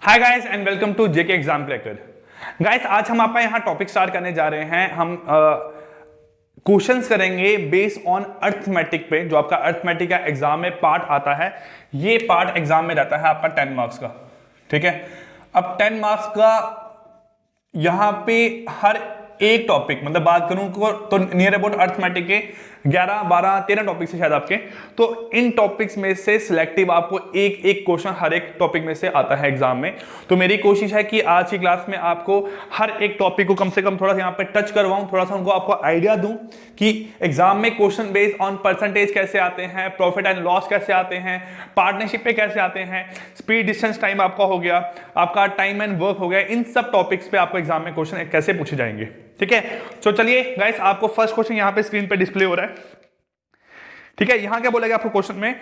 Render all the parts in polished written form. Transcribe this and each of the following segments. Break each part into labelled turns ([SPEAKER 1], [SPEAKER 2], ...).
[SPEAKER 1] Hi guys and welcome to JK exam cracker. Guys आज हम आपका यहाँ टॉपिक स्टार्ट करने जा रहे हैं। हम क्वेश्चंस करेंगे बेस्ड ऑन अर्थमेटिक पे। जो आपका अर्थमेटिक का एग्जाम में पार्ट आता है, ये पार्ट एग्जाम में रहता है आपका 10 मार्क्स का। ठीक है, अब 10 मार्क्स का यहां पे हर एक टॉपिक मतलब बात करूं तो नियर अबाउट अर्थमेटिक के 11 12 13 टॉपिक्स है शायद आपके। तो इन टॉपिक्स में से सिलेक्टिव आपको एक एक क्वेश्चन हर एक टॉपिक में से आता है एग्जाम में। तो मेरी कोशिश है कि आज की क्लास में आपको हर एक टॉपिक को कम से कम थोड़ा सा यहाँ पे टच करवाऊं, थोड़ा सा उनको आपको आइडिया दूं कि एग्जाम में क्वेश्चन बेस्ड ऑन परसेंटेज कैसे आते हैं, प्रॉफिट एंड लॉस कैसे आते हैं, पार्टनरशिप पे कैसे आते हैं, स्पीड डिस्टेंस टाइम आपका हो गया, आपका टाइम एंड वर्क हो गया। इन सब टॉपिक्स पे आपको एग्जाम में क्वेश्चन कैसे पूछे जाएंगे। ठीक है, तो चलिए गाइस, आपको फर्स्ट क्वेश्चन यहां पे स्क्रीन पे डिस्प्ले हो रहा है। ठीक है, यहां क्या बोला गया आपको क्वेश्चन में?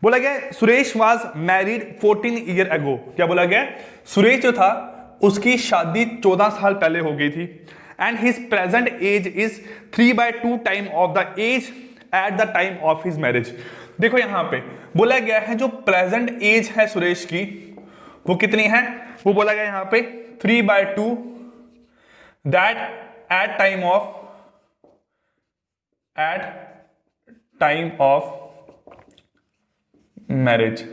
[SPEAKER 1] बोला गया Suresh was married 14 year ago. क्या बोला गया? सुरेश जो था उसकी शादी 14 साल पहले हो गई थी and his present age is 3/2 time of the age at the time of his marriage. देखो यहां पे बोला गया है जो प्रेजेंट एज है सुरेश की वो कितनी है, वो बोला गया यहां पे 3/2 that at time of marriage.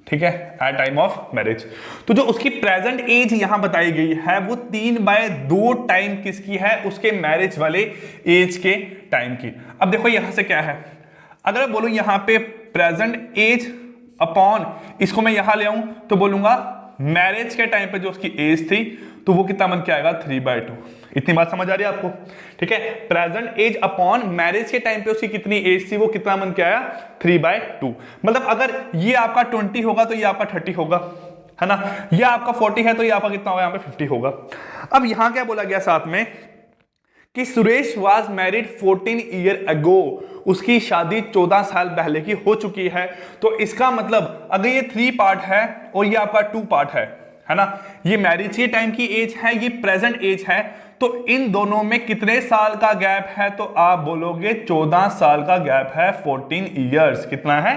[SPEAKER 1] ठीक है, एट टाइम ऑफ मैरिज। तो जो उसकी प्रेजेंट एज यहां बताई गई है वो 3/2 टाइम किसकी है? उसके मैरिज वाले एज के टाइम की। अब देखो यहां से क्या है, अगर मैं बोलूं यहां पे प्रेजेंट एज अपॉन इसको मैं यहां ले आऊं तो बोलूंगा मैरिज के टाइम पे जो उसकी एज थी तो वो कितना बन के आएगा 3/2। इतनी बात समझ आ रही है आपको? ठीक है, प्रेजेंट एज अपॉन मैरिज के टाइम पे उसकी कितनी एज थी वो कितना बन के आया 3/2। मतलब अगर ये आपका 20 होगा तो ये आपका 30 होगा, है ना। ये आपका 40 है तो ये आपका कितना होगा? यहाँ पे 50 होगा। अब यहां क्या बोला गया साथ में कि Suresh was married 14 year ago. उसकी शादी 14 साल पहले की हो चुकी है। तो इसका मतलब अगर ये 3 पार्ट है और ये आपका 2 पार्ट है ना, ये मैरिज के टाइम की एज है, ये प्रेजेंट एज है, तो इन दोनों में कितने साल का गैप है? तो आप बोलोगे 14 साल का गैप है, 14 ईयर्स। कितना है?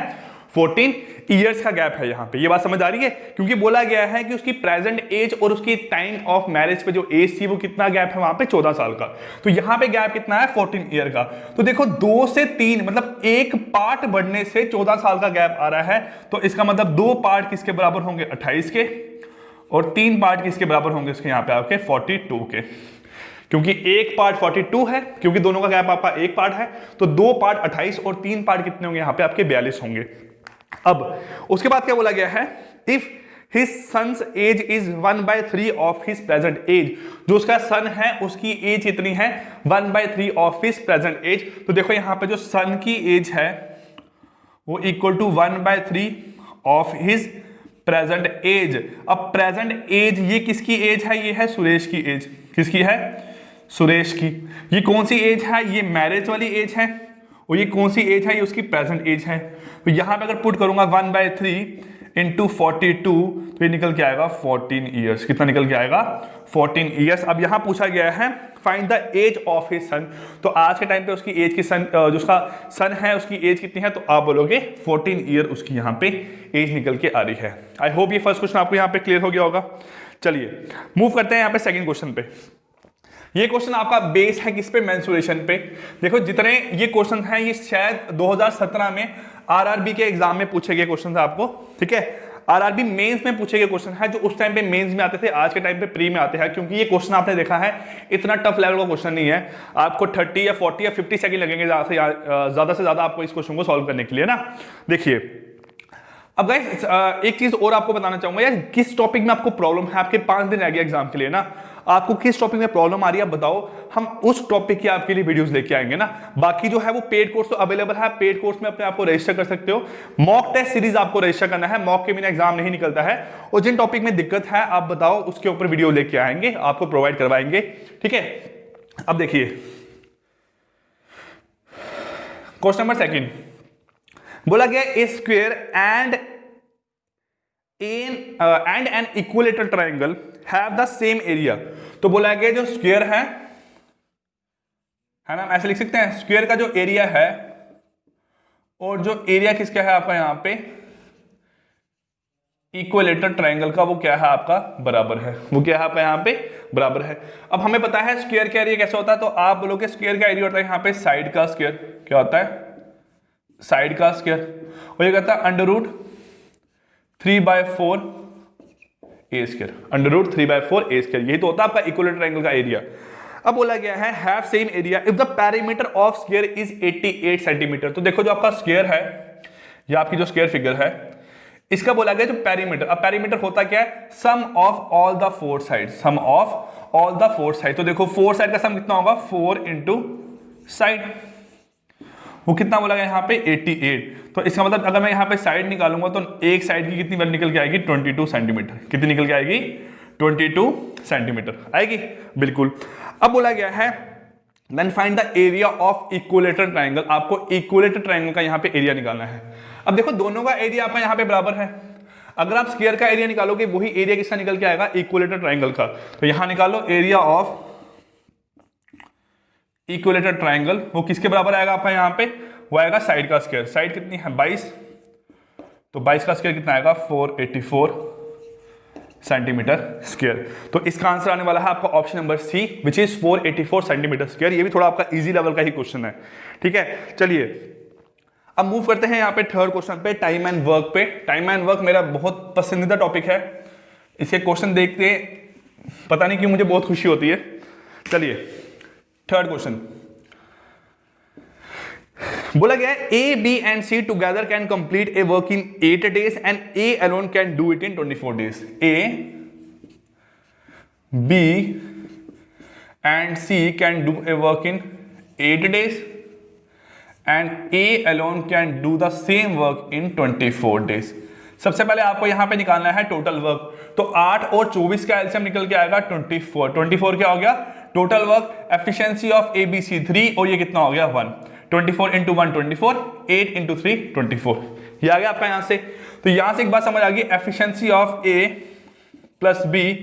[SPEAKER 1] 14 ईयर्स का गैप है यहां पे। ये बात समझ आ रही है? क्योंकि बोला गया है कि उसकी प्रेजेंट एज और उसकी टाइम ऑफ मैरिज पे जो एज थी वो कितना गैप है वहां पे 14 साल का। तो यहां पे गैप कितना है? 14 ईयर का। तो देखो 2 से 3 मतलब एक पार्ट बढ़ने से 14 साल का गैप आ रहा है। तो इसका मतलब 2 पार्ट किसके बराबर होंगे? 28 के, और 3 पार्ट किसके बराबर होंगे? इसके यहां पे आपके 42 के। क्योंकि एक पार्ट 42 है, क्योंकि दोनों का गैप आपका एक पार्ट है, तो 2 पार्ट 28 और 3 पार्ट कितने होंगे? यहां पे आपके 42 होंगे। अब उसके बाद क्या बोला गया है? If his son's age is 1/3 of his present age. जो उसका सन है उसकी एज कितनी है? 1/3 ऑफ हिज प्रेजेंट एज। तो देखो यहां पे जो सन की एज है वो equal to 1/3 of his present age. अब प्रेजेंट एज ये किसकी एज है? ये है सुरेश की एज। किसकी है? सुरेश की। ये कौन सी एज है? ये मैरिज वाली एज है। और ये कौन सी एज है? ये उसकी प्रेजेंट एज है। तो यहां पे अगर पुट करूंगा 1/3 इंटू 42 तो ये निकल के आएगा 14 ईयर्स। कितना निकल के आएगा? 14 ईयर्स। अब यहां पूछा गया है find the age of his son. तो आज के टाइम पे उसकी एज की सन जो उसका सन है उसकी एज कितनी है? तो आप बोलोगे 14 ईयर उसकी यहां पे एज निकल के आ रही है। आई होप ये फर्स्ट क्वेश्चन आपको यहां पे क्लियर हो गया होगा। चलिए मूव करते हैं यहां पे सेकंड क्वेश्चन पे। ये क्वेश्चन आपका बेस है किस पे? मेंसुरेशन पे। देखो जितने ये क्वेश्चन हैं ये शायद 2017 में आरआरबी के एग्जाम में पूछे गए क्वेश्चन है आपको। ठीक है, आरआरबी मेंस में पूछे गए क्वेश्चन है जो उस टाइम पे मेंस में आते थे, आज के टाइम पे प्री में आते हैं। क्योंकि ये क्वेश्चन आपने देखा है इतना टफ लेवल का क्वेश्चन नहीं है, आपको 30 या 40 या 50 सेकंड लगेंगे ज्यादा से ज्यादा आपको इस क्वेश्चन को सॉल्व करने के लिए ना। देखिए अब गाइस एक चीज और आपको बताना चाहूंगा यार, किस टॉपिक में आपको प्रॉब्लम है? आपके 5 दिन रह गए एग्जाम के लिए ना, आपको किस टॉपिक में प्रॉब्लम आ रही है बताओ, हम उस टॉपिक की आपके लिए वीडियोस लेके आएंगे ना। बाकी जो है वो पेड कोर्स तो अवेलेबल है, पेड कोर्स में अपने आपको रजिस्टर कर सकते हो। मॉक टेस्ट सीरीज आपको रजिस्टर करना है, मॉक के बिना एग्जाम नहीं निकलता है। और जिन टॉपिक में दिक्कत है आप बताओ, उसके ऊपर वीडियो लेके आएंगे, आपको प्रोवाइड करवाएंगे। ठीक है, अब देखिए क्वेश्चन नंबर सेकंड बोला गया a square and an equilateral triangle have the same area. तो बोला गया जो स्क्वायर है ना, ऐसे लिख सकते हैं स्क्वायर का जो एरिया है और जो एरिया किसका है आपका यहां पे इक्विलेटरल ट्रायंगल का वो क्या है आपका बराबर है, वो क्या है आपका यहाँ पे बराबर है। अब हमें पता है स्क्वायर का एरिया कैसे होता है, तो आप बोलोगे स्क्वायर का एरिया होता है यहाँ पे साइड का स्क्वायर, क्या होता है साइड का स्क्वायर, और ये कहता है √3/4 ए स्क्वायर, √3/4 ए स्क्वायर, यही तो होता है आपका इक्विलेटरल ट्रायंगल का एरिया। अब बोला गया है have same area if the perimeter of square is 88 centimetre. तो देखो जो आपका स्क्वायर है, ये आपकी जो स्क्वायर फिगर है, इसका बोला गया जो पेरीमीटर, अब पेरीमीटर होता क्या है sum of all the four side, sum of all the four side. तो देखो फोर साइड का सम कितना होगा 4 इंटू साइड, वो कितना बोला गया यहाँ पे 88। तो इसका मतलब अगर मैं यहाँ पे साइड निकालूंगा तो एक साइड की कितनी वैल्यू निकल के आएगी 22 सेंटीमीटर, कितनी निकल के आएगी 22 सेंटीमीटर आएगी बिल्कुल। अब बोला गया है then find the area of equilateral triangle, आपको इक्विलेटरल ट्रायंगल का यहाँ पे एरिया निकालना है। अब देखो दोनों का एरिया आपका यहाँ पे बराबर है, अगर आप स्क्वायर का एरिया निकालोगे वही एरिया किसका निकल के आएगा इक्विलेटरल ट्रायंगल का। तो यहां निकालो एरिया ऑफ इक्विलेटरल ट्रायंगल, वो किसके बराबर आएगा आपका यहाँ पे, वो आएगा साइड का स्क्वायर, साइड कितनी है 22, तो 22 का स्क्वायर कितना आएगा 484 सेंटीमीटर स्क्वायर। तो इसका आंसर आने वाला है आपका option number C which is 484 centimetre square. ये भी थोड़ा आपका इजी लेवल का ही क्वेश्चन है, ठीक है। चलिए अब मूव करते हैं यहाँ पे थर्ड क्वेश्चन पे, टाइम एंड वर्क पे। टाइम एंड वर्क मेरा बहुत पसंदीदा टॉपिक है, इसके क्वेश्चन देखते पता नहीं क्यों मुझे बहुत खुशी होती है। चलिए थर्ड क्वेश्चन बोला गया है A B and C together can complete a work in 8 days and A alone can do it in 24 days। A B and C can do a work in 8 days and A alone can do the same work in 24 days। सबसे पहले आपको यहां पे निकालना है total work, तो 8 और 24 का एलसीएम निकल के आएगा 24। 24 क्या हो गया total work, efficiency of A B C 3, और ये कितना हो गया 1। 24 इंटू 1 24, 8 इंटू 3 24, ये आ गया आपका यहां से। तो यहां से एक बात समझ आ गई, efficiency of A plus B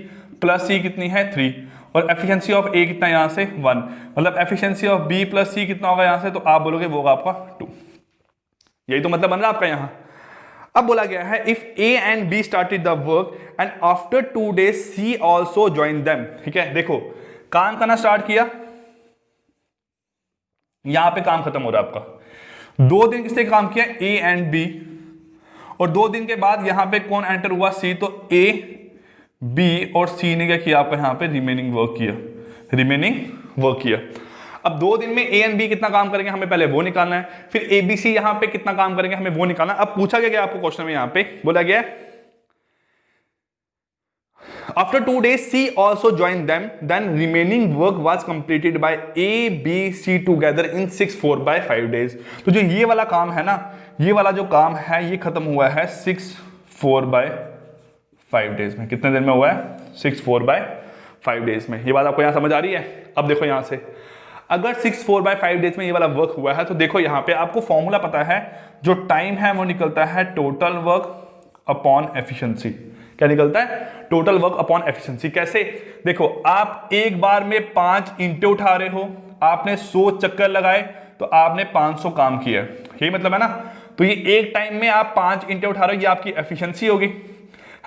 [SPEAKER 1] plus C कितनी है 3, और एफिशिएंसी ऑफ ए कितना यहां से 1, मतलब एफिशिएंसी ऑफ बी प्लस सी कितना होगा यहां से, तो आप बोलोगे वो होगा आपका 2। यही तो मतलब बन रहा है आपका यहां। अब बोला गया है if A and B started the work and after 2 days C also join them. ठीक है, देखो काम करना स्टार्ट किया, यहां पे काम खत्म हो रहा है आपका। 2 दिन किसने काम किया ए एंड बी, और 2 दिन के बाद यहां पे कौन एंटर हुआ सी, तो ए बी और सी ने क्या किया आपका यहां पे रिमेनिंग वर्क किया, रिमेनिंग वर्क किया। अब 2 दिन में ए एंड बी कितना काम करेंगे हमें पहले वो निकालना है, फिर ए बी सी यहां पे कितना काम करेंगे हमें वो निकालना है। अब पूछा गया आपको क्वेश्चन में यहां पे बोला गया after 2 days C also join them then remaining work was completed by A B C together in 6 4/5 days। तो जो ये वाला काम है ना, ये वाला जो काम है ये खत्म हुआ है 6 4/5 days में। कितने दिन में हुआ है 6 4/5 days में। ये बात आपको यहां समझ आ रही है। अब देखो यहां से अगर 6 4/5 days में ये वाला वर्क हुआ है, तो देखो यहां पे आपको फॉर्मूला पता है, जो टाइम है वो निकलता है टोटल वर्क अपॉन एफिशिएंसी। क्या निकलता है टोटल वर्क अपॉन एफिशिएंसी। कैसे, देखो आप एक बार में 5 ईंटें उठा रहे हो, आपने 100 चक्कर लगाए तो आपने 500 काम किया, यही मतलब है ना। तो ये एक टाइम में आप 5 ईंटें उठा रहे हो, ये आपकी एफिशिएंसी होगी,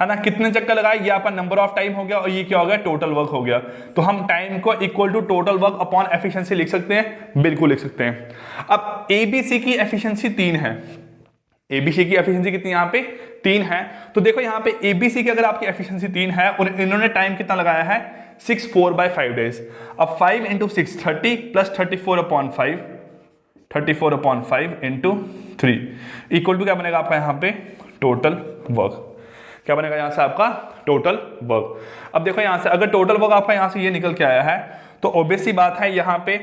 [SPEAKER 1] है ना। कितने चक्कर लगाए ये आपका नंबर ऑफ टाइम हो गया, और ये क्या हो गया टोटल वर्क हो गया। तो हम टाइम को equal to total work upon efficiency लिख सकते हैं, बिल्कुल लिख सकते हैं। अब एबीसी की एफिशिएंसी 3 है, एबीसी की एफिशिएंसी कितनी यहां पे 3 है। तो देखो यहां पे एबीसी की अगर आपकी एफिशिएंसी 3 है और इन्होंने टाइम कितना लगाया है 6 4/5 days। अब 5 into 6 30 plus 34/5 34/5 into 3 equal to क्या बनेगा आपका यहां पे टोटल वर्क। क्या बनेगा यहां से आपका टोटल वर्क। अब देखो यहां से अगर टोटल वर्क आपका यहां से ये निकल के आया है, तो ऑब्वियस सी बात है यहां पे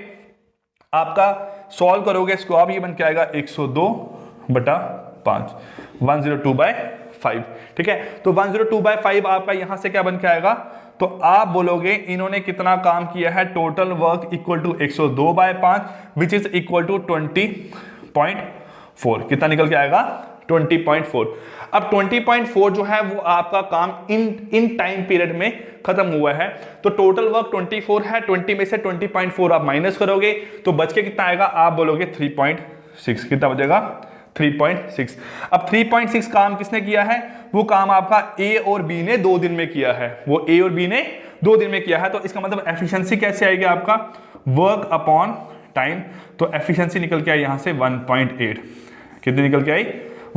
[SPEAKER 1] आपका सॉल्व करोगे इसको, आप ये बन के आएगा 102/5 102/5। ठीक है, तो 102/5 आपका यहां से क्या बन के आएगा, तो आप बोलोगे इन्होंने कितना काम किया है total work equal to 102/5 which is equal to 20.4। कितना निकल के आएगा 20.4। अब 20.4 जो है वो आपका काम इन टाइम पीरियड में खत्म हुआ है। तो टोटल वर्क 24 है, 20 में से 20.4 आप माइनस करोगे तो बच के कितना आएगा, आप बोलोगे 3.6। कितना बचेगा 3.6। अब 3.6 काम किसने किया है? वो काम आपका ए और बी ने 2 दिन में किया है, वो ए और बी ने 2 दिन में किया है। तो इसका मतलब एफिशिएंसी कैसे आएगी आपका? Work upon time. तो एफिशिएंसी निकल के आई यहां से 1.8। कितनी निकल के आई?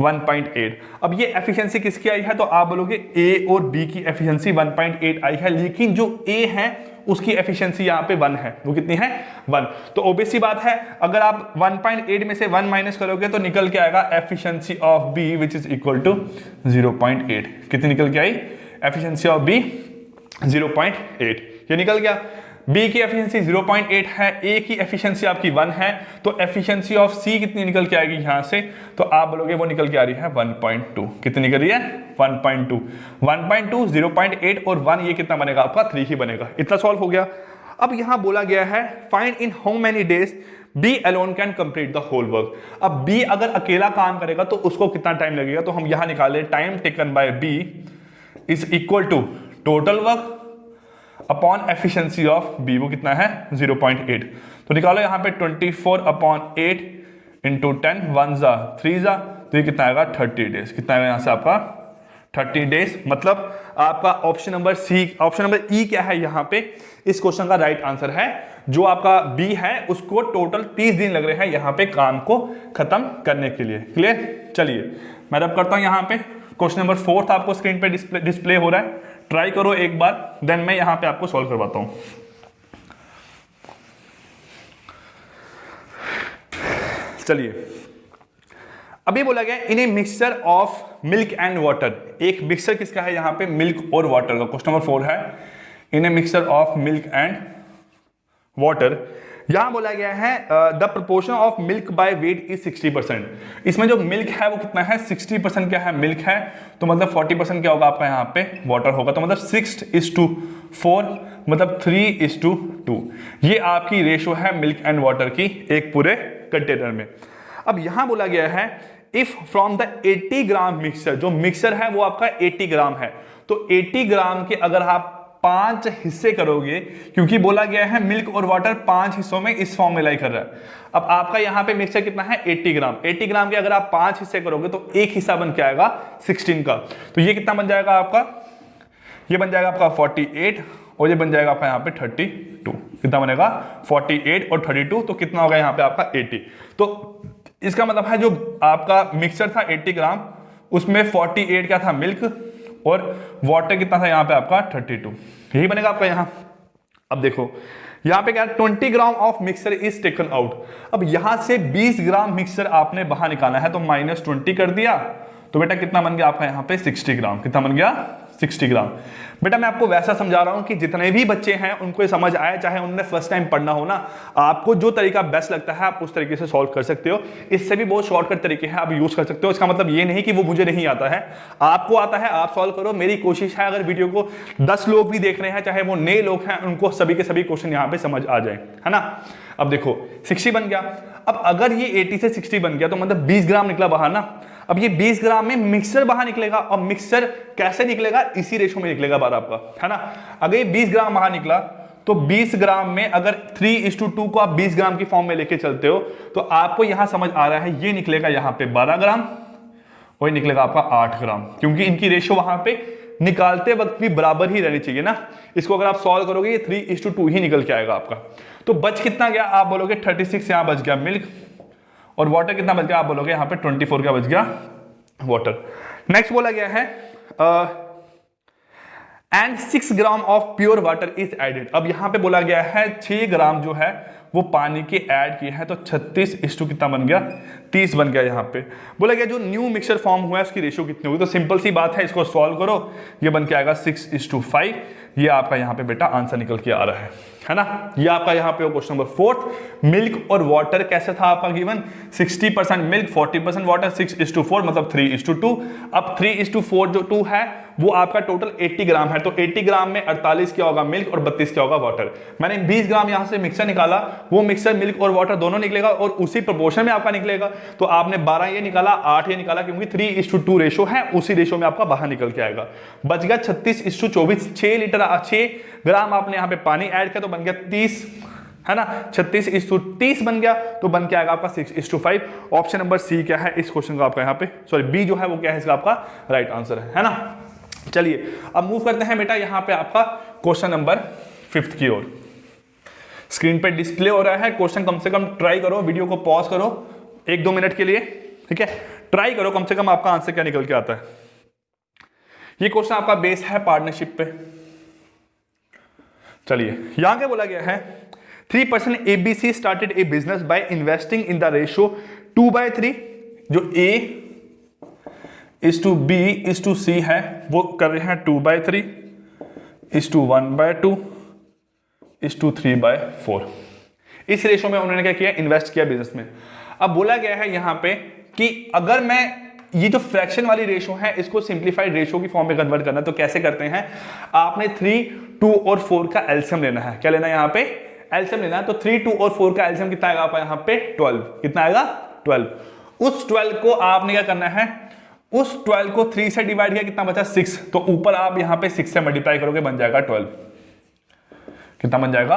[SPEAKER 1] 1.8। अब ये एफिशिएंसी किसकी आई है? तो आप बोलोगे ए और बी की एफिशिएंसी 1.8 आई है, लेकिन जो ए है उसकी एफिशिएंसी यहाँ पे 1 है। वो कितनी है? 1। तो ऑब्वियस सी बात है, अगर आप 1.8 में से 1 माइनस करोगे तो निकल के आएगा efficiency of B which is equal to 0.8। कितनी निकल के आई? Efficiency of B 0.8। ये निकल गया। बी की एफिशिएंसी 0.8 है, ए की एफिशिएंसी आपकी 1 है, तो एफिशिएंसी ऑफ सी कितनी निकल के आएगी यहां से? तो आप बोलोगे वो निकल के आ रही है 1.2। कितनी निकल रही है? 1.2। 1.2, 0.8 और 1, ये कितना बनेगा आपका? 3 ही बनेगा। इतना सॉल्व हो गया। अब यहां बोला गया है find in how many days B alone can complete the whole work. अब बी अगर अकेला काम करेगा तो उसको कितना टाइम लगेगा? तो हम यहां निकाले time taken by B is equal to total work upon efficiency of B. वो कितना है? 0.8। तो निकालो यहाँ पे 24/8 इंटू 10, 1 जा 3 जा, तो ये कितना आएगा? 30 डेज। कितना आएगा यहाँ से आपका? 30 डेज। मतलब आपका option number C, option number E क्या है यहाँ पे? इस क्वेश्चन का राइट आंसर है जो आपका बी है, उसको टोटल 30 दिन लग रहे हैं यहाँ पे काम को खत्म करने के लिए। क्लियर? चलिए मैं अब करता हूँ यहाँ पे क्वेश्चन नंबर 4 आपको स्क्रीन पे डिस्प्ले हो रहा है। ट्राई करो एक बार, देन मैं यहां पे आपको सॉल्व करवाता हूं। चलिए, अभी बोला गया in a mixture of milk and water. एक मिक्सचर किसका है यहाँ पे? मिल्क और वाटर का। क्वेश्चन नंबर 4 है in a mixture of milk and water. यहां बोला गया है the proportion of milk by weight is 60%। इसमें जो मिल्क है वो कितना है? 60% क्या है? मिल्क है। तो मतलब 40% क्या होगा आपका यहाँ पे? वाटर होगा। तो मतलब 6:4, मतलब 3:2। ये आपकी रेशो है मिल्क एंड वाटर की एक पूरे कंटेनर में। अब यहां बोला गया है if from the 80 gram mixture, जो मिक्सचर है वो आपका 80 ग्राम है, तो 80 ग्राम के अगर आप 5 हिस्से करोगे, क्योंकि बोला गया है मिल्क और वाटर 5 हिस्सों में इस फॉर्म में लाई कर रहा है। अब आपका यहां पे मिक्सचर कितना है? 80 ग्राम। 80 ग्राम के अगर आप 5 हिस्से करोगे तो एक हिस्सा बन के आएगा 16 का। तो ये कितना बन जाएगा आपका? ये बन जाएगा आपका 48 और ये बन जाएगा आपका यहाँ पे 32। कितना बनेगा? 48 और 32, तो कितना होगा यहाँ पे आपका 80। तो इसका मतलब है जो आपका मिक्सचर था 80 ग्राम, उसमें 48 क्या था? मिल्क, और वाटर कितना था यहाँ पे आपका? 32। यही बनेगा आपका यहाँ। अब देखो यहाँ पे क्या? 20 gram of mixture is taken out. अब यहां से 20 ग्राम मिक्सचर आपने बाहर निकाला है, तो -20 कर दिया, तो बेटा कितना बन गया आपका यहाँ पे? 60 ग्राम। कितना बन गया? 60 ग्राम। बेटा मैं आपको वैसा समझा रहा हूं कि जितने भी बच्चे हैं उनको ये समझ आए, चाहे उन्होंने फर्स्ट टाइम पढ़ना हो ना, आपको जो तरीका बेस्ट लगता है आप उस तरीके से सॉल्व कर सकते हो। इससे भी बहुत शॉर्टकट तरीके हैं, आप यूज कर सकते हो। इसका मतलब ये नहीं कि वो मुझे नहीं आता है, आपको आता है, आप सॉल्व करो। मेरी कोशिश है अगर वीडियो को 10 लोग भी देख रहे हैं, चाहे वो नए लोग हैं, उनको सभी के सभी क्वेश्चन यहाँ पे समझ आ जाए, है ना। अब देखो 60 बन गया। अब अगर ये 80 से 60 बन गया तो मतलब 20 ग्राम निकला बाहर ना। अब ये 20 ग्राम में मिक्सचर बाहर निकलेगा, और मिक्सचर कैसे निकलेगा? इसी रेशो में निकलेगा बाहर आपका, है ना। अगर ये 20 ग्राम बाहर निकला तो 20 ग्राम में अगर 3:2 को आप 20 ग्राम की फॉर्म में लेके चलते हो तो आपको यहां समझ आ रहा है ये निकलेगा यहाँ पे 12 ग्राम और ये निकलेगा आपका 8 ग्राम, क्योंकि इनकी रेशो वहां पे निकालते वक्त भी बराबर ही रहनी चाहिए ना। इसको अगर आप सॉल्व करोगे ये 3:2 ही निकल के आएगा आपका। तो बच कितना गया? आप बोलोगे 36 यहां बच गया मिल्क, और वाटर कितना बच गया? आप बोलोगे यहाँ पे 24 का बच गया वाटर। नेक्स्ट बोला गया है and 6 gram of pure water is added. अब यहां पे बोला गया है 6 ग्राम जो है वो पानी के ऐड किए हैं, तो 36 कितना बन गया? 30 बन गया। यहाँ पे बोला गया जो न्यू मिक्सचर फॉर्म हुआ है उसकी रेशियो कितनी होगी? तो सिंपल सी बात है, इसको सॉल्व करो, ये बन के आएगा 6:5। ये आपका यहाँ पे बेटा आंसर निकल के आ रहा है ना। ये आपका यहाँ पे क्वेश्चन नंबर 4। मिल्क और वाटर कैसे था आपका गिवन? 60% मिल्क 40% वाटर, 6:4 मतलब 3:2। अब 3:4 जो 2 है वो आपका टोटल 80 ग्राम है, तो 80 ग्राम में 48 क्या होगा मिल्क और 32 क्या होगा वाटर। मैंने 20 ग्राम यहाँ से मिक्सचर निकाला, वो मिक्सचर मिल्क और वाटर दोनों निकलेगा और उसी प्रोपोर्शन में आपका निकलेगा। तो आपने 12 ये निकाला, 8 ये निकाला, क्योंकि 3:2 रेशो है, उसी रेशो में आपका बाहर निकल के आएगा। बच गया 36:24। 6 ग्राम आपने यहाँ पे पानी ऐड किया तो बन गया 30, है ना, 36:30 बन गया, तो बन के आएगा आपका 6:5। ऑप्शन नंबर सी क्या है इस क्वेश्चन का आपका यहाँ पे, सॉरी बी जो है वो क्या है इसका आपका राइट आंसर है ना। चलिए अब मूव करते हैं बेटा यहाँ पे आपका क्वेश्चन नंबर 5 की ओर। स्क्रीन पे डिस्प्ले हो रहा है क्वेश्चन, कम से कम ट्राई करो, वीडियो को पॉज करो 1-2 मिनट के लिए, ठीक है, ट्राई करो कम से कम आपका आंसर क्या निकल के आता है। ये क्वेश्चन आपका बेस है पार्टनरशिप पे। चलिए यहां क्या बोला गया है, 3 person ABC started A business by investing in the ratio 2/3, जो A is to B is to C है वो कर रहे हैं 2/3 is to 1/2 is to 3/4। इस रेशियो में उन्होंने क्या किया, इन्वेस्ट किया बिजनेस में। अब बोला गया है यहां पे कि अगर मैं ये जो फ्रैक्शन वाली रेशियो है इसको सिंप्लीफाइड रेशियो की फॉर्म में कन्वर्ट करना है, तो कैसे करते हैं, आपने 3, 2 और 4 का एलसीएम लेना है। क्या लेना है यहाँ पे, एलसीएम लेना है। तो 3, 2 और 4 का एलसीएम कितना आएगा आपका यहाँ पे 12, कितना आएगा 12। उस 12 को आपने क्या करना है, उस 12 को 3 से डिवाइड किया, कितना बचा 6, तो ऊपर आप यहाँ पे 6 से मल्टीप्लाई करोगे, बन जाएगा 12। कितना बन जाएगा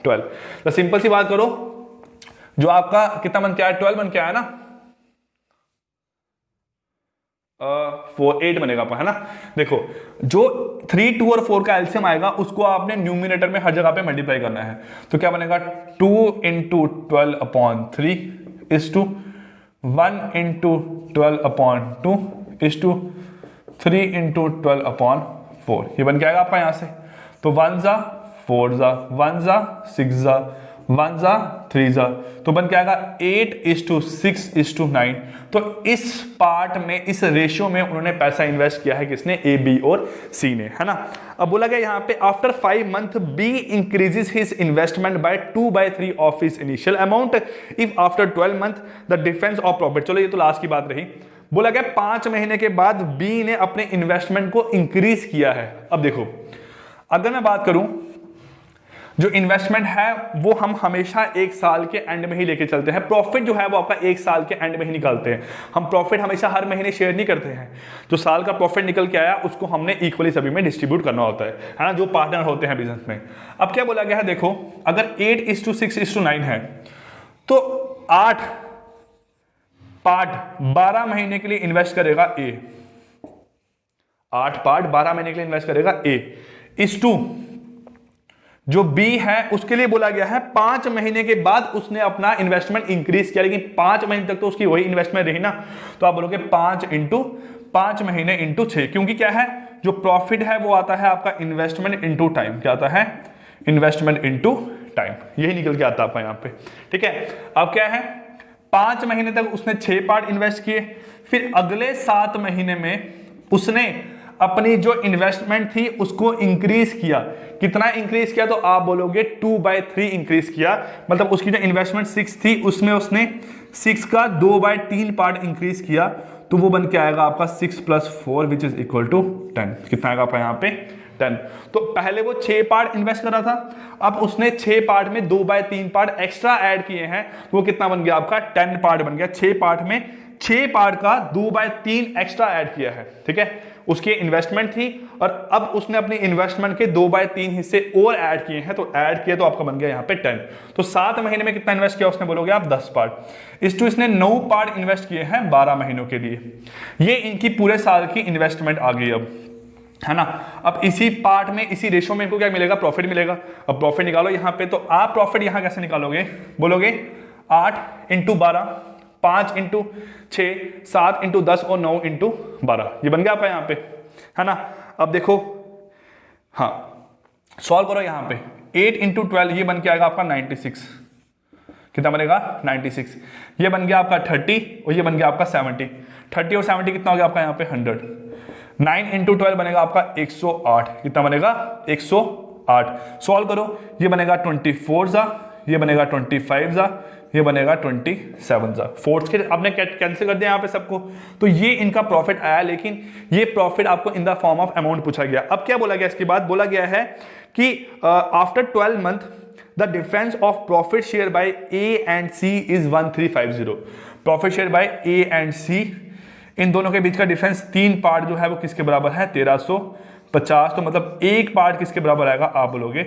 [SPEAKER 1] 12। तो सिंपल सी बात करो, जो आपका कितना बन के आया 12 बन के आया ना, 8 बनेगा आपका, है ना। देखो जो 3, 2 और 4 का एलसीएम आएगा उसको आपने न्यूमिनेटर में हर जगह पे मल्टीप्लाई करना है। तो क्या बनेगा 2 × 12/3 is to 1 × 12/2 is to 3 × 12/4। ये बन के आएगा आपका यहां से। तो 1 ज़ा 4 ज़ा 1 ज़ा 6 ज़ा 1 ज़ा 3 ज़ा, तो बन के आएगा 8:6:9। तो इस पार्ट में, इस रेशियो में उन्होंने पैसा इन्वेस्ट किया है, किसने, ए, बी और सी ने, है ना। अब बोला गया यहाँ पे after 5 month B increases his investment by 2/3 of his initial amount if after 12 month the difference of profit. चलो ये तो लास्ट की बात रही। बोला गया 5 महीने के बाद बी ने अपने इन्वेस्टमेंट को इंक्रीज किया है। अब देखो अगर मैं बात करूं, जो इन्वेस्टमेंट है वो हम हमेशा 1 साल के एंड में ही लेके चलते हैं। प्रॉफिट जो है वो आपका 1 साल के एंड में ही निकालते हैं। हम प्रॉफिट हमेशा हर महीने शेयर नहीं करते हैं। जो साल का प्रॉफिट निकल के आया उसको हमने इक्वली सभी में डिस्ट्रीब्यूट करना होता है ना, जो पार्टनर होते हैं बिजनेस में। अब क्या बोला गया है, देखो अगर 8:6:9 है तो 8 पार्ट 12 महीने के लिए इन्वेस्ट करेगा ए, 8 पार्ट 12 महीने के लिए इन्वेस्ट करेगा ए, इस टू जो बी है उसके लिए बोला गया है 5 महीने के बाद उसने अपना इन्वेस्टमेंट इंक्रीज किया, लेकिन 5 महीने तक तो उसकी वही इन्वेस्टमेंट रही ना। तो आप बोलोगे 5 महीने इंटू 6, क्योंकि क्या है, जो प्रॉफिट है वो आता है आपका इन्वेस्टमेंट इंटू टाइम। क्या आता है, इन्वेस्टमेंट इंटू टाइम, यही निकल के आता है आपका यहाँ पे, ठीक है। अब क्या है, 5 महीने तक उसने 6 पार्ट इन्वेस्ट किए, फिर अगले 7 महीने में उसने अपनी जो इन्वेस्टमेंट थी उसको इंक्रीज किया। कितना इंक्रीज किया, तो आप बोलोगे 2/3 इंक्रीज किया। मतलब उसकी जो इन्वेस्टमेंट 6 थी उसमें उसने 6 का 2/3 पार्ट इंक्रीज किया, तो वो बन के आएगा आपका 6 + 4 विच इज इक्वल टू 10। कितना आएगा आपका यहाँ पे 10। तो पहले वो 6 पार्ट इन्वेस्ट करा था, अब उसने 6 पार्ट में 2/3 पार्ट एक्स्ट्रा ऐड किए हैं, वो कितना बन गया आपका 10 पार्ट बन गया। 6 पार्ट में 6 पार्ट का 2/3 एक्स्ट्रा ऐड किया है, ठीक है। उसकी इन्वेस्टमेंट थी और अब उसने अपनी इन्वेस्टमेंट के 2/3 हिस्से और ऐड किए हैं, तो ऐड किए तो आपका बन गया यहाँ पे 10। तो 7 महीने में कितना इन्वेस्ट किया उसने, बोलोगे आप 10 पार्ट। इसने 9 पार्ट इन्वेस्ट किए हैं 12 महीनों के लिए। ये इनकी पूरे साल की इन्वेस्टमेंट आ गई अब, है ना। अब इसी पार्ट में, इसी रेशो में इनको क्या मिलेगा, प्रॉफिट मिलेगा। अब प्रॉफिट निकालो यहाँ पे, तो आप प्रॉफिट यहाँ कैसे निकालोगे, बोलोगे 8 × 12, 5 × 6, 7 × 10 और 9 × 12। ये बन गया आपका यहाँ पे, है ना। अब देखो, हाँ सॉल्व करो यहाँ पे, 8 × 12 ये बन के आएगा आपका 96। कितना बनेगा 96। ये बन गया आपका 30 और ये बन गया आपका 70। 30 और 70 कितना हो गया आपका यहाँ पे 100। 9 × 12 बनेगा आपका 108। कितना बनेगा 108। सॉल्व करो, ये बनेगा 24 ज़ा, ये बनेगा 25 ज़ा, ये बनेगा 27 ज़ा। फोर्थ के आपने कैंसिल कर दिया यहाँ पे सबको, तो ये इनका प्रॉफिट आया, लेकिन ये प्रॉफिट आपको in the form of amount पूछा गया। अब क्या बोला गया इसके बाद, बोला गया है कि after 12 month the difference of profit share by A and C is 1350। Profit share by A and C, इन दोनों के बीच का डिफरेंस 3 पार्ट जो है वो किसके बराबर है, 1350 50, तो मतलब एक पार्ट किसके बराबर आएगा, आप बोलोगे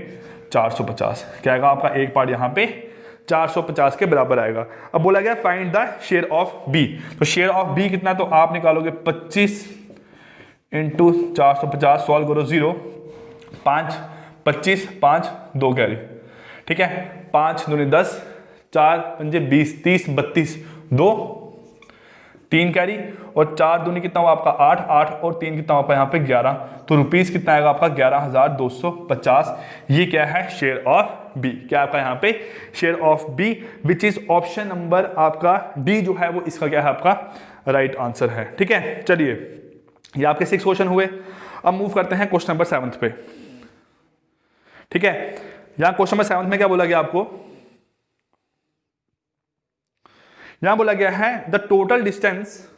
[SPEAKER 1] 450। क्या आएगा आपका एक पार्ट यहाँ पे 450 के बराबर आएगा। अब बोला गया find the share of B, तो शेयर ऑफ बी कितना, तो आप निकालोगे 25 इंटू 450, सॉल्व करो 0 5 25 5 2 कैरी, ठीक है, 5 दूनी 10 4 पंजे 20 30 32 2 3 कैरी, और 4 दूनी कितना हुआ आपका 8 8 और 3 कितना हुआ यहाँ पे 11, तो रुपीस कितना आएगा आपका 11,250। ये क्या है शेयर ऑफ बी, क्या आपका यहाँ पे share of B, which is option number आपका डी जो है वो इसका क्या है आपका राइट आंसर है। ठीक है, चलिए ये आपके 6 क्वेश्चन हुए। अब मूव करते हैं क्वेश्चन नंबर 7 पे। ठीक है, यहां क्वेश्चन नंबर 7 में क्या बोला गया आपको, यहां बोला गया है द टोटल डिस्टेंस,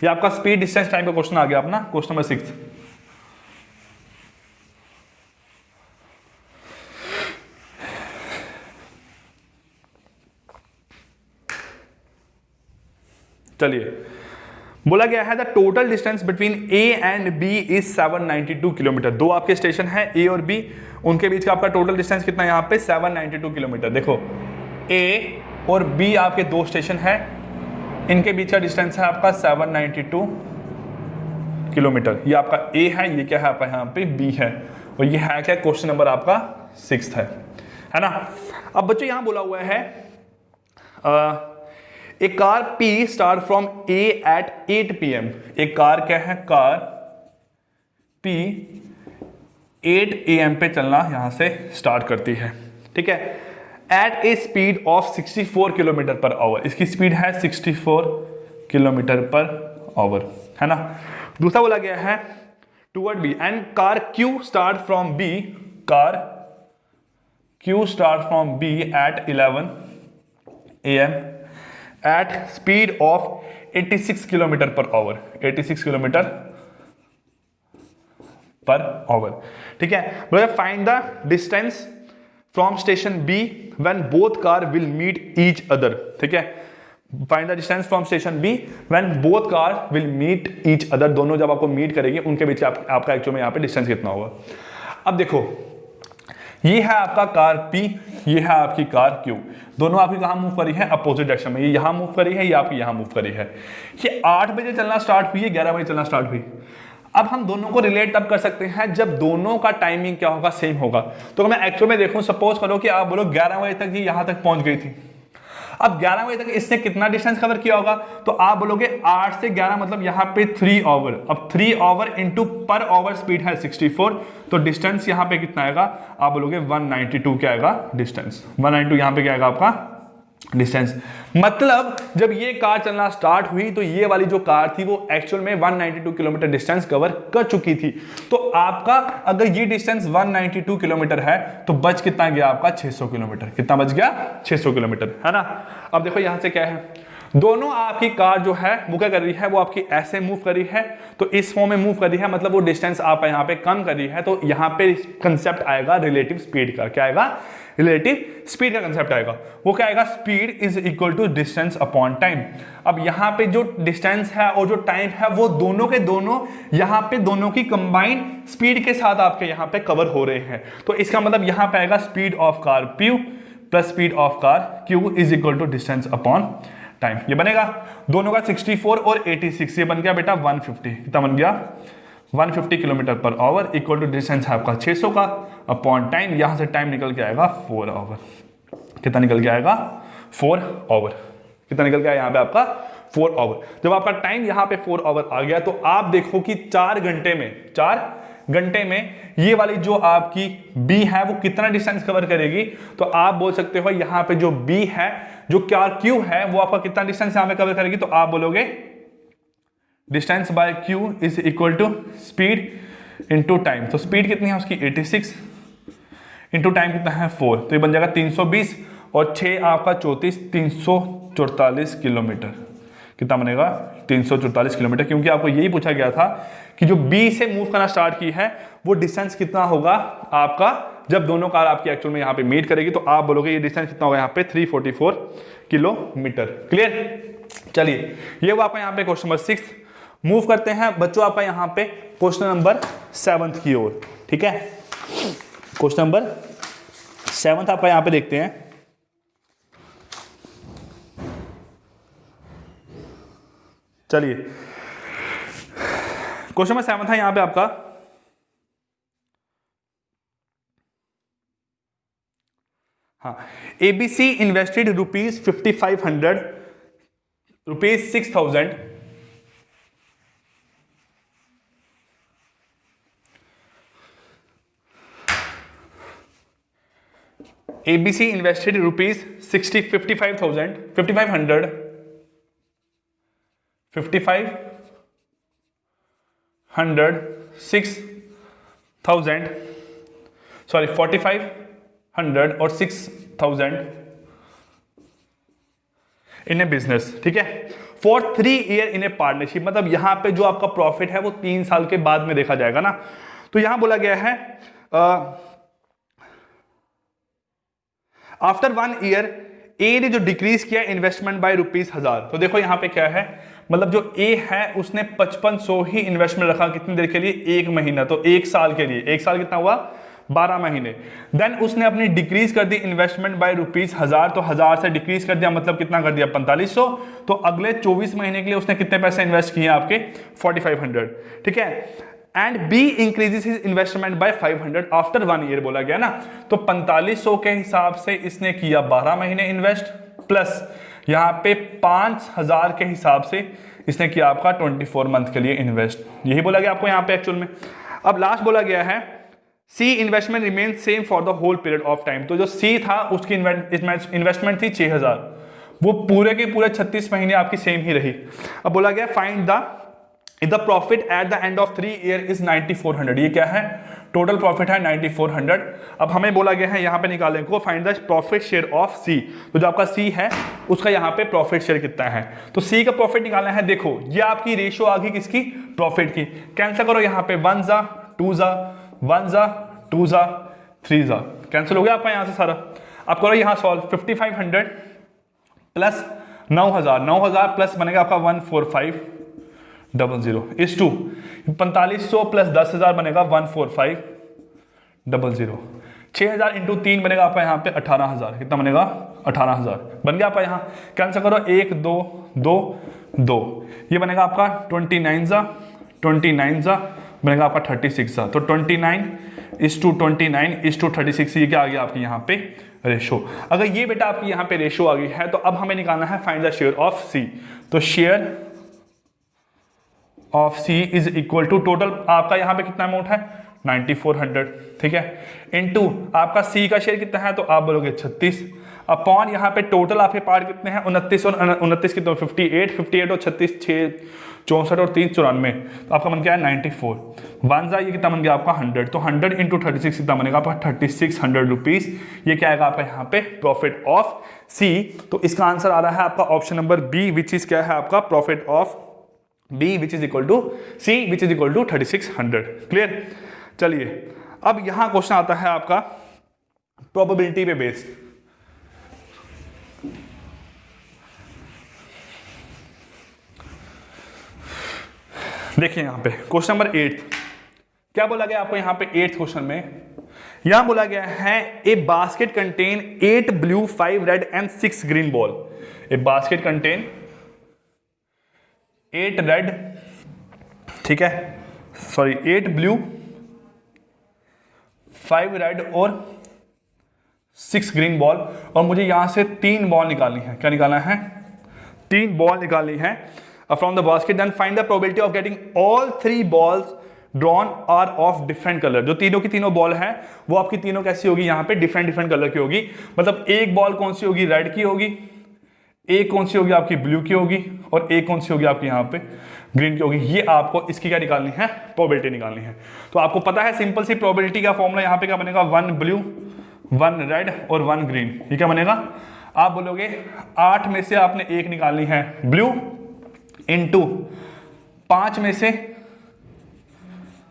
[SPEAKER 1] ये आपका स्पीड डिस्टेंस टाइम का क्वेश्चन आ गया अपना क्वेश्चन नंबर 6। चलिए बोला गया है the total distance between A and B is 792 kilometre. दो आपके स्टेशन है ए और बी, उनके बीच का आपका टोटल डिस्टेंस कितना है यहाँ पे 792 किलोमीटर। देखो ए और बी आपके दो स्टेशन है, इनके बीच का डिस्टेंस है आपका 792 किलोमीटर। ये आपका ए है, ये क्या है आपका यहाँ पे बी है, और ये है क्या क्वेश्चन नंबर आपका 6 है ना। अब बच्चों यहां बोला हुआ है a car P start from A at 8 PM। एक कार क्या है, कार P 8 AM पे चलना यहां से स्टार्ट करती है। ठीक है, at a speed of 64 kilometre per hour, इसकी स्पीड है 64 किलोमीटर पर आवर, है ना। दूसरा बोला गया है toward B and car Q start from B, car Q start from B at 11 AM at speed of 86 kilometre per hour, 86 kilometre per hour. ठीक है, बोला find the distance from station B when both car will meet each other. ठीक है, find the distance from station B when both car will meet each other, दोनों जब आपको meet करेगी उनके बीच आपका एक्चुअल में यहाँ पे डिस्टेंस कितना होगा। अब देखो ये है आपका कार P, ये है आपकी कार Q, दोनों आपकी कहां मूव करी है, अपोजिट डायरेक्शन में। ये यहां मूव करी है, ये आपकी यहां मूव करी है। ये 8 बजे चलना स्टार्ट हुई है, 11 बजे चलना स्टार्ट हुई। अब हम दोनों को रिलेट तब कर सकते हैं जब दोनों का टाइमिंग क्या होगा, सेम होगा। तो मैं एक्चुअल में देखूं, सपोज करो कि आप बोलो 11 बजे तक ये यहां तक पहुंच गई थी। अब 11 बजे तक इसने कितना डिस्टेंस कवर किया होगा, तो आप बोलोगे 8 से 11 मतलब यहां पे 3 आवर। अब 3 our into per hour speed है 64, तो डिस्टेंस यहां पे कितना आएगा, आप बोलोगे 192 क्या आएगा डिस्टेंस, 192 यहां पे क्या आएगा आपका डिस्टेंस। मतलब जब ये कार चलना स्टार्ट हुई तो ये वाली जो कार थी वो एक्चुअल में 192 किलोमीटर डिस्टेंस कवर कर चुकी थी। तो आपका अगर ये डिस्टेंस 192 किलोमीटर है तो बच कितना गया आपका 600 किलोमीटर। कितना बच गया 600 किलोमीटर, है ना। अब देखो यहां से क्या है, दोनों आपकी कार जो है वो क्या कर रही है, वो आपकी ऐसे मूव कर रही है, तो इस फॉर्म में मूव कर रही है, मतलब वो डिस्टेंस आप यहाँ पे कम कर रही है। तो यहाँ पे कंसेप्ट आएगा रिलेटिव स्पीड का। क्या आएगा, रिलेटिव स्पीड का कंसेप्ट आएगा। वो क्या आएगा, speed is equal to distance upon time. अब यहाँ पे जो डिस्टेंस है और जो टाइम है वो दोनों के दोनों यहाँ पे दोनों की कंबाइंड स्पीड के साथ आपके यहाँ पे कवर हो रहे हैं। तो इसका मतलब यहाँ पे आएगा speed of car P plus speed of car Q is equal to distance upon time. ये बनेगा दोनों का 64 और 86, ये बन गया बेटा 150। कितना बन गया 150 kilometre per our equal to distance है आपका 600 का अपॉन टाइम। यहां से टाइम निकल के आएगा 4 आवर। कितना निकल के आएगा 4 आवर। कितना निकल के आया यहाँ पे आपका 4 आवर। जब आपका टाइम यहाँ पे 4 आवर आ गया तो आप देखो कि 4 घंटे में ये वाली जो आपकी B है वो कितना डिस्टेंस कवर करेगी। तो आप बोल सकते हो यहाँ पे जो B है, जो क्या Q है, वो आपका कितना डिस्टेंस यहाँ पे कवर करेगी। तो आप बोलोगे distance by Q is equal to speed into time. तो स्पीड कितनी है उसकी 86 इंटू टाइम कितना है 4, तो ये बन जाएगा 320 और 6 आपका 34, 344 किलोमीटर। कितना बनेगा 344 किलोमीटर, क्योंकि आपको यही पूछा गया था कि जो B से मूव करना स्टार्ट की है वो डिस्टेंस कितना होगा आपका जब दोनों कार आपकी एक्चुअल में यहाँ पे मीट करेगी। तो आप बोलोगे ये डिस्टेंस कितना होगा यहाँ पे 344 किलोमीटर। क्लियर। चलिए ये वो आपका यहाँ पे क्वेश्चन नंबर 6। मूव करते हैं बच्चों आपका यहां पे क्वेश्चन नंबर 7 की ओर। ठीक है, क्वेश्चन नंबर 7 आपका यहां पे देखते हैं। चलिए, क्वेश्चन नंबर 7 है यहां पे आपका। हाँ, ABC invested ₹5500, ₹6000 ABC invested ₹55,000, 5,500, 6,000, sorry 4,500 और 6,000 इन ए बिजनेस। ठीक है, for 3 year in A partnership, मतलब यहां पे जो आपका प्रॉफिट है वो 3 साल के बाद में देखा जाएगा ना। तो यहां बोला गया है आफ्टर 1 ईयर ए ने जो डिक्रीज किया इन्वेस्टमेंट बाय ₹1000। तो देखो यहां पे क्या है, मतलब जो ए है उसने 5500 ही इन्वेस्टमेंट रखा, कितनी देर के लिए, 1 महीना, तो 1 साल के लिए। 1 साल कितना हुआ, 12 महीने। देन उसने अपनी डिक्रीज कर दी इन्वेस्टमेंट बाय ₹1000, तो 1000 से डिक्रीज कर दिया, मतलब कितना कर दिया, 4500। तो अगले 24 महीने के लिए उसने कितने पैसे इन्वेस्ट किए आपके, 4500। ठीक है, and B increases his investment by 500 after 1 year बोला गया ना। तो 4500 के हिसाब से इसने किया 12 महीने इन्वेस्ट, प्लस यहां पे 5000 के हिसाब से इसने किया आपका 24 मंथ के लिए इन्वेस्ट। यही बोला गया आपको यहां पे एक्चुअल में। अब लास्ट बोला गया है C investment remain same for the whole period of time. तो जो सी था उसकी इन्वेस्टमेंट थी 6000, वो पूरे के पूरे 36 महीने आपकी सेम ही रही। अब बोला गया find the profit at the end of 3 year is 9400। ये क्या है, टोटल प्रॉफिट है 9400। अब हमें बोला गया है यहां पे निकालने को find the profit share of C. तो जो आपका सी है उसका यहां पे प्रॉफिट शेयर कितना है, तो सी का प्रॉफिट निकालना है। देखो ये आपकी रेशियो आ गई किसकी, प्रॉफिट की। कैंसिल करो यहां पे 1 जा 2 जा 1 जा 2 जा 3 जा, कैंसिल हो गया आपका यहां से सारा। अब करो यहां सॉल्व, 5500 प्लस 9000 प्लस बनेगा आपका 14500 इज टू 4500 प्लस 10000 बनेगा 14500। 6000 इंटू 3 बनेगा आपका यहाँ पे 18000। कितना बनेगा, 18000 बन गया आपका। यहाँ कैंसिल करो 1 2 2 2, ये बनेगा आपका 29 जा बनेगा आपका 36 जा। तो 29:29:36, ये क्या आ गया आपकी यहाँ पे रेशो। अगर ये बेटा आपकी यहाँ पे रेशो आ गई है तो अब हमें निकालना है find the share of C. तो share of C is equal to total आपका यहाँ पे कितना अमाउंट है 9400। ठीक है, इनटू आपका सी का शेयर कितना है, तो आप बोलोगे 36 अपॉन यहाँ पे टोटल आपके पार्ट कितने हैं 29 और 29 कितने 58 और 36 6 64 और 3 94, तो आपका बन गया है 94। 1 जा ये कितना बन गया आपका 100, तो 100 इंटू 36 कितना बनेगा आपका 3600 रुपीज। ये क्या आएगा आपका यहाँ पे प्रॉफिट ऑफ सी। तो इसका आंसर आ रहा है आपका option number B, which is क्या है आपका profit of B which is equal to C which is equal to 3600। Clear. चलिए अब यहां क्वेश्चन आता है आपका प्रोबेबिलिटी पे बेस्ड। देखिए यहां पे क्वेश्चन नंबर 8 क्या बोला गया आपको यहां पे 8th क्वेश्चन में। यहां बोला गया है ए basket contain 8 blue 5 red and 6 green ball. A basket contain 8 red, ठीक है, सॉरी 8 ब्लू 5 रेड और 6 ग्रीन बॉल, और मुझे यहां से 3 बॉल निकालनी है। क्या निकालना है, 3 बॉल निकालनी है from the basket. Then find the probability of getting all 3 balls drawn are of different colour. जो तीनों की तीनों बॉल है वो आपकी तीनों कैसी होगी, यहां पे डिफरेंट कलर की होगी। मतलब एक बॉल कौन सी होगी, रेड की होगी, एक कौन सी होगी आपकी ब्लू की होगी, और एक कौन सी होगी आपकी यहाँ पे ग्रीन की होगी। ये आपको इसकी क्या निकालनी है, प्रोबेबिलिटी निकालनी है। तो आपको पता है सिंपल सी प्रोबेबिलिटी का फॉर्मूला यहाँ पे क्या बनेगा, 1 ब्लू 1 रेड और 1 ग्रीन। ये क्या बनेगा, आप बोलोगे 8 में से आपने एक निकालनी है ब्लू, इंटू 5 में से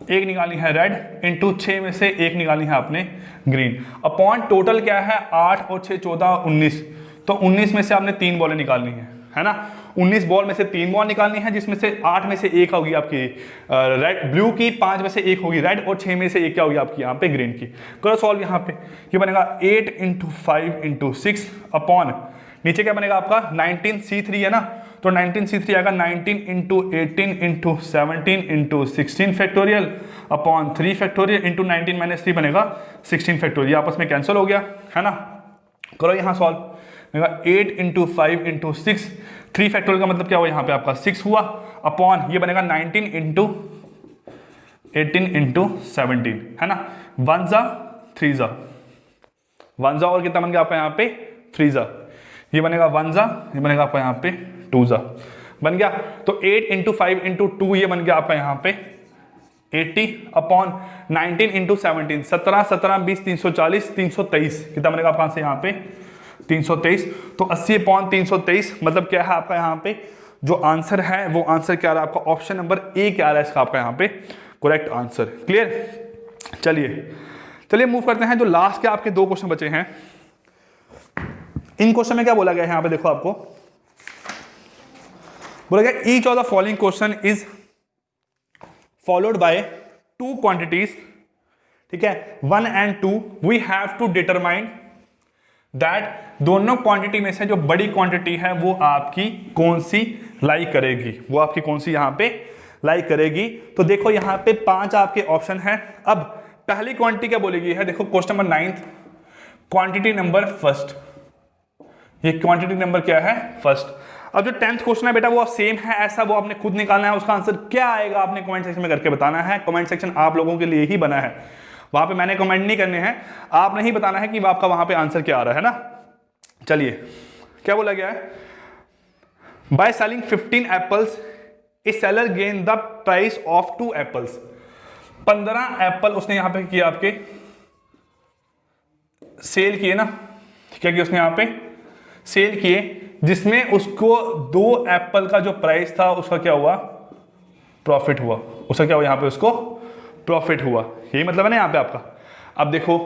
[SPEAKER 1] एक निकालनी है रेड, इंटू 6 में से एक निकालनी है आपने ग्रीन, अपॉन टोटल क्या है 8 और 6 14 19। तो 19 में से आपने 3 बॉलें निकालनी है ना। 19 बॉल में से 3 बॉल निकालनी है, जिसमें से 8 में से एक होगी आपकी रेड ब्लू की, 5 में से एक होगी रेड और 6 में से एक क्या होगी आपकी यहाँ पे ग्रीन की। करो सॉल्व यहाँ पे, ये बनेगा 8 × 5 × 6 अपॉन नीचे क्या बनेगा आपका 19C3 है ना, तो 19C3 आएगा 19 × 18 × 17 × 16 फैक्टोरियल अपॉन 3 फैक्टोरियल इंटू 19 - 3 बनेगा 16 फैक्टोरियल, आपस में कैंसिल हो गया है ना। करो यहाँ सॉल्व, बनेगा 8 × 5 × 6, 3 फैक्टोरियल का मतलब क्या हुआ यहाँ पे आपका 6 हुआ अपॉन ये बनेगा 19 × 18 × 17 है ना, 1 ज़ा 3 ज़ा 1 ज़ा और कितना बन गया आपका यहाँ पे 3 ज़ा, ये बनेगा 1 ज़ा, ये बनेगा आपका यहाँ पे 2 ज़ा बन गया। तो 8 × 5 × 2 ये बन गया आपका यहाँ पे 80 अपॉन 19 × 17, 17 17 20 340 323 कितना बनेगा आपका आंसर यहाँ पे 323। तो 80 अपॉन 323 मतलब क्या है आपका यहाँ पे जो आंसर है वो आंसर क्या आ रहा है आपका ऑप्शन नंबर ए क्या आ रहा है इसका आपका यहाँ पे करेक्ट आंसर। क्लियर, चलिए मूव करते हैं। जो लास्ट के आपके 2 क्वेश्चन बचे हैं, इन क्वेश्चन में क्या बोला गया है यहाँ पे देखो, आपको बोला गया each of the following question is followed by 2 quantities, ठीक है 1 and 2, we have to determine that दोनों क्वांटिटी में से जो बड़ी क्वांटिटी है वो आपकी कौन सी लाई करेगी, वो आपकी कौन सी यहाँ पे लाई करेगी। तो देखो यहाँ पे 5 आपके ऑप्शन है। अब पहली क्वांटिटी क्या बोलेगी है, देखो question number 9 quantity number first, ये क्वांटिटी नंबर क्या है फर्स्ट। अब जो 10th क्वेश्चन है बेटा वो सेम है ऐसा, वो आपने खुद निकालना है, उसका आंसर क्या आएगा आपने कमेंट सेक्शन में करके बताना है। कमेंट सेक्शन आप लोगों के लिए ही बना है, वहां पे मैंने कमेंट नहीं करने हैं, आपने ही बताना है कि आपका वहां पे आंसर क्या आ रहा है ना। चलिए क्या बोला गया है, by selling 15 apples A seller gain the price of 2 apples. 15 Apple उसने यहां पे किया, आपके सेल किए ना, क्या किया उसने यहां पे सेल किए, जिसमें उसको 2 एप्पल का जो प्राइस था उसका क्या हुआ प्रॉफिट हुआ, उसका क्या हुआ यहाँ पे उसको प्रॉफिट हुआ, यही मतलब है ना यहाँ पे आपका। अब देखो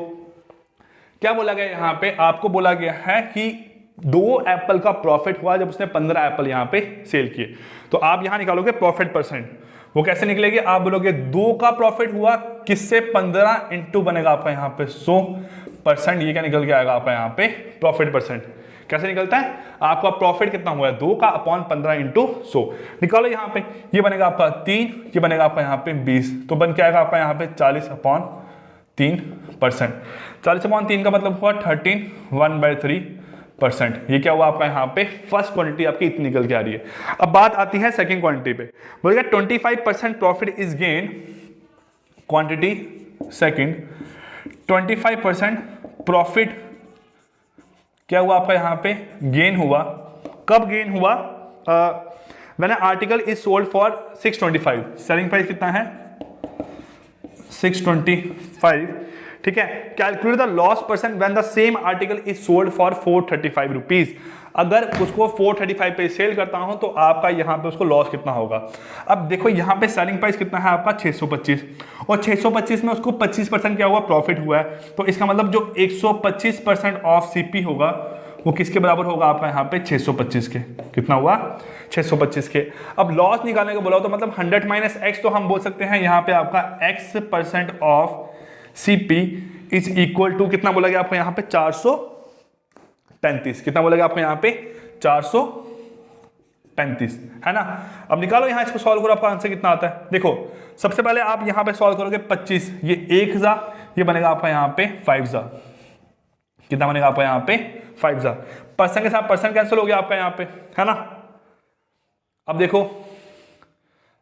[SPEAKER 1] क्या बोला गया यहाँ पे, आपको बोला गया है कि 2 एप्पल का प्रॉफिट हुआ जब उसने 15 एप्पल यहाँ पे सेल किए। तो आप यहाँ निकालोगे प्रॉफिट परसेंट, वो कैसे निकलेगी, आप बोलोगे 2 का प्रॉफिट हुआ किससे 15 इंटू बनेगा आपका यहाँ पे 100%, ये क्या निकल के आएगा आपका यहाँ पे प्रॉफिट परसेंट। कैसे निकलता है, आपका प्रॉफिट कितना हुआ है 2 का अपॉन 15 इंटू 100 निकालो यहाँ पे, ये बनेगा आपका 3, ये बनेगा आपका यहाँ पे 20, तो बन के आएगा आपका यहाँ पे 40/3%। 40/3 का मतलब हुआ 13 1/3%। ये क्या हुआ आपका यहाँ पे फर्स्ट क्वांटिटी आपकी इतनी निकल के आ रही है। अब बात आती है सेकंड क्वांटिटी पे, बोलेगा 25% profit is gain quantity second, 25% profit क्या हुआ आपका यहाँ पे गेन हुआ, कब गेन हुआ, when article is sold for 625, selling price कितना है 625, ठीक है। Calculate the loss percent when the same article is sold for 435 rupees. अगर उसको 435 पे सेल करता हूं तो आपका यहाँ पे उसको लॉस कितना होगा। अब देखो यहाँ पे सेलिंग प्राइस कितना है आपका 625 और 625 में उसको 25% क्या हुआ प्रॉफिट हुआ है, तो इसका मतलब जो 125% ऑफ सीपी होगा वो किसके बराबर होगा आपका यहाँ पे 625 के, कितना हुआ 625 के। अब लॉस निकालने को बोला तो मतलब 100 माइनस एक्स, तो हम बोल सकते हैं यहाँ पे आपका x% of CP is equal to कितना बोला गया आपको यहाँ पे 435, कितना बोला गया आपको यहाँ पे 435 है ना। अब निकालो यहाँ इसको सॉल्व करो, आपका आंसर कितना आता है। देखो सबसे पहले आप यहाँ पे सॉल्व करोगे 25, ये 1 जा, ये बनेगा आपका यहाँ पे 5 जा, कितना बनेगा आपका यहाँ पे 5 जा, परसेंट के साथ परसेंट कैंसिल हो गया आपका यहाँ पे है ना। अब देखो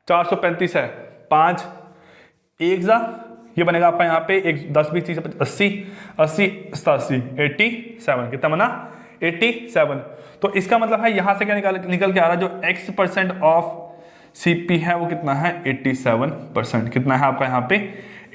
[SPEAKER 1] 435 है, 5 1 जा, ये बनेगा आपका यहाँ पे 1 10 20 30 80 80 87 87, कितना बना 87। तो इसका मतलब है यहां से क्या निकल के आ रहा है, जो x% ऑफ सीपी है वो कितना है 87%, कितना है आपका यहाँ पे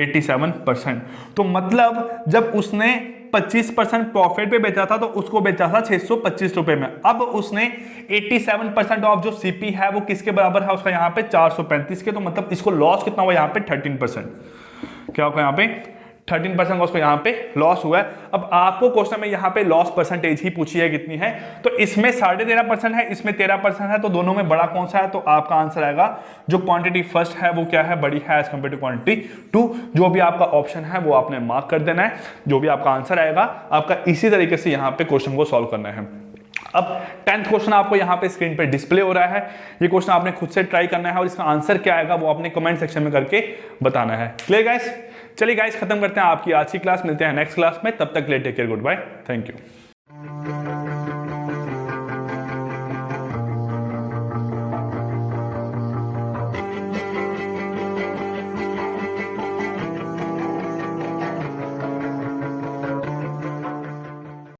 [SPEAKER 1] 87%। तो मतलब जब उसने 25% प्रॉफिट पे बेचा था तो उसको बेचा था 625 रुपए में। अब उसने 87% ऑफ जो सीपी है वो किसके बराबर है, उसका यहाँ पे 435 के, तो मतलब इसको लॉस कितना हुआ यहाँ पे 13%, क्या होगा यहाँ पे 13% का उसको यहाँ पे लॉस हुआ है। अब आपको क्वेश्चन में यहाँ पे लॉस परसेंटेज ही पूछी है कितनी है, तो इसमें 13.5% है, इसमें 13% है, तो दोनों में बड़ा कौन सा है, तो आपका आंसर आएगा जो क्वांटिटी फर्स्ट है वो क्या है, बड़ी है as compare to quantity two. जो भी आपका ऑप्शन है वो आपने मार्क कर देना है, जो भी आपका आंसर आएगा आपका इसी तरीके से यहाँ पे क्वेश्चन को सॉल्व करना है। अब 10th क्वेश्चन आपको यहाँ पे स्क्रीन पे डिस्प्ले हो रहा है, ये क्वेश्चन आपने खुद से ट्राई करना है और इसका आंसर क्या आएगा वो आपने कमेंट सेक्शन में करके बताना है। Clear guys? चलिए गाइस खत्म करते हैं आपकी आज की क्लास, मिलते हैं नेक्स्ट क्लास में, तब तक के लिए take care, goodbye, thank you.